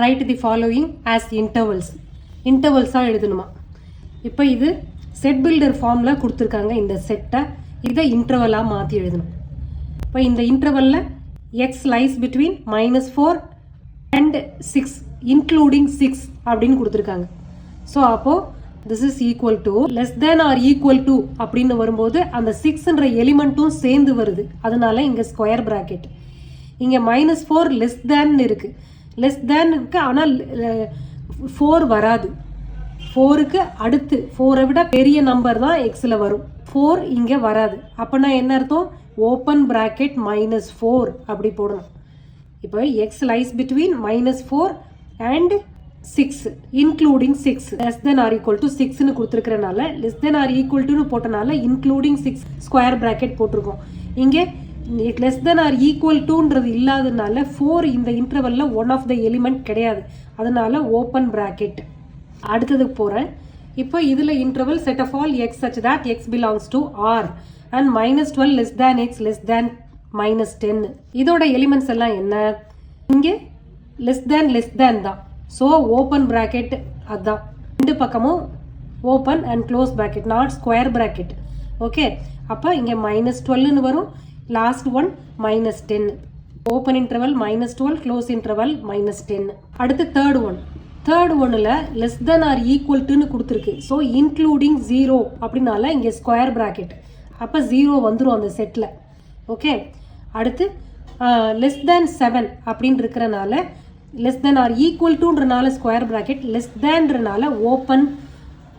Right the following as intervals. இன்டர்வல்ஸாக எழுதணுமா. இப்போ இது செட் பில்டர் ஃபார்மில் கொடுத்துருக்காங்க. இந்த செட்டை இதை இன்டர்வலாக மாற்றி எழுதணும். இப்போ இந்த இன்டர்வலில் x lies between -4 and 6 including 6 அப்படின்னு கொடுத்துருக்காங்க. ஸோ அப்போது this is equal to less than or equal to அப்படின்னு வரும்போது அந்த 6ன்ற எலிமெண்ட்டும் சேர்ந்து வருது. அதனால இங்கே ஸ்கொயர் ப்ராக்கெட். இங்கே -4 லெஸ் தேன் இருக்குது. லெஸ் தேன் இருக்குது, ஆனால் 4 வராது. 4க்கு அடுத்து 4ஐ விட பெரிய நம்பர் தான் எக்ஸில் வரும். 4 இங்கே வராது. அப்போனா என்ன அர்த்தம்? ஓப்பன் ப்ராக்கெட் -4 அப்படி போடணும். இப்போ x lies between -4 and 6 including 6 less than or equal to 6ன்னு கொடுத்துருக்கிறனால லெஸ் தென் ஆர் ஈக்குவல் டுன்னு போட்டனால இன்க்ளூடிங் 6 ஸ்கொயர் ப்ராக்கெட் போட்டிருக்கோம். இங்கே லெஸ் தென் ஆர் ஈக்குவல் டுன்றது இல்லாததுனால 4 இந்த இன்டர்வல்ல ஒன் ஆஃப் த எலிமெண்ட் கிடையாது. அதனால ஓப்பன் ப்ராக்கெட். அடுத்ததுக்கு போகிறேன். இப்போ இதில் interval set of all x such that x belongs to R and -12 less than x less தேன் -10. இதோட எலிமெண்ட்ஸ் எல்லாம் என்ன? இங்கே லெஸ் தேன் தான். ஸோ ஓப்பன் ப்ராக்கெட் அதுதான். ரெண்டு பக்கமும் open and close bracket, naught square bracket. Okay, அப்போ இங்கே -12ன்னு வரும். Last one -10. Open interval -12, close interval -10. அடுத்து தேர்ட் ஒன்னில் லெஸ் தென் ஆர் ஈக்குவல் டுன்னு கொடுத்துருக்கு. ஸோ இன்க்ளூடிங் 0 அப்படின்னால இங்கே ஸ்கொயர் ப்ராக்கெட். அப்போ 0 வந்துடும் அந்த செட்டில். ஓகே, அடுத்து லெஸ் தேன் 7 அப்படின்னு இருக்கிறனால லெஸ் தென் ஆர் ஈக்குவல் டுன்றனால ஸ்கொயர் ப்ராக்கெட், லெஸ் தேன்றனால ஓப்பன்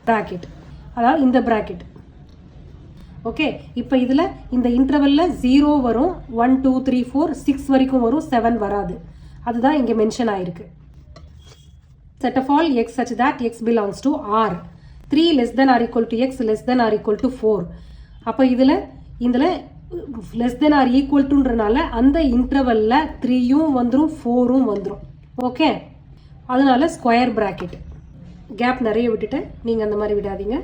ப்ராக்கெட், அதாவது இந்த ப்ராக்கெட். ஓகே, இப்போ இதில் இந்த இன்டர்வலில் 0 வரும், 1 2 3 4 6 வரைக்கும் வரும், 7 வராது. அதுதான் இங்கே மென்ஷன் ஆயிருக்கு. Set of all x such that x belongs to R. 3 less than or equal to x less than or equal to 4. அப்போ இதில் லெஸ் தென் ஆர் ஈக்குவல் டுன்றனால அந்த இன்டர்வலில் 3யும் வந்துடும் 4ம் வந்துடும். ஓகே, அதனால ஸ்கொயர் ப்ராக்கெட். கேப் நிறைய விட்டுட்டு நீங்கள் அந்த மாதிரி விடாதீங்க.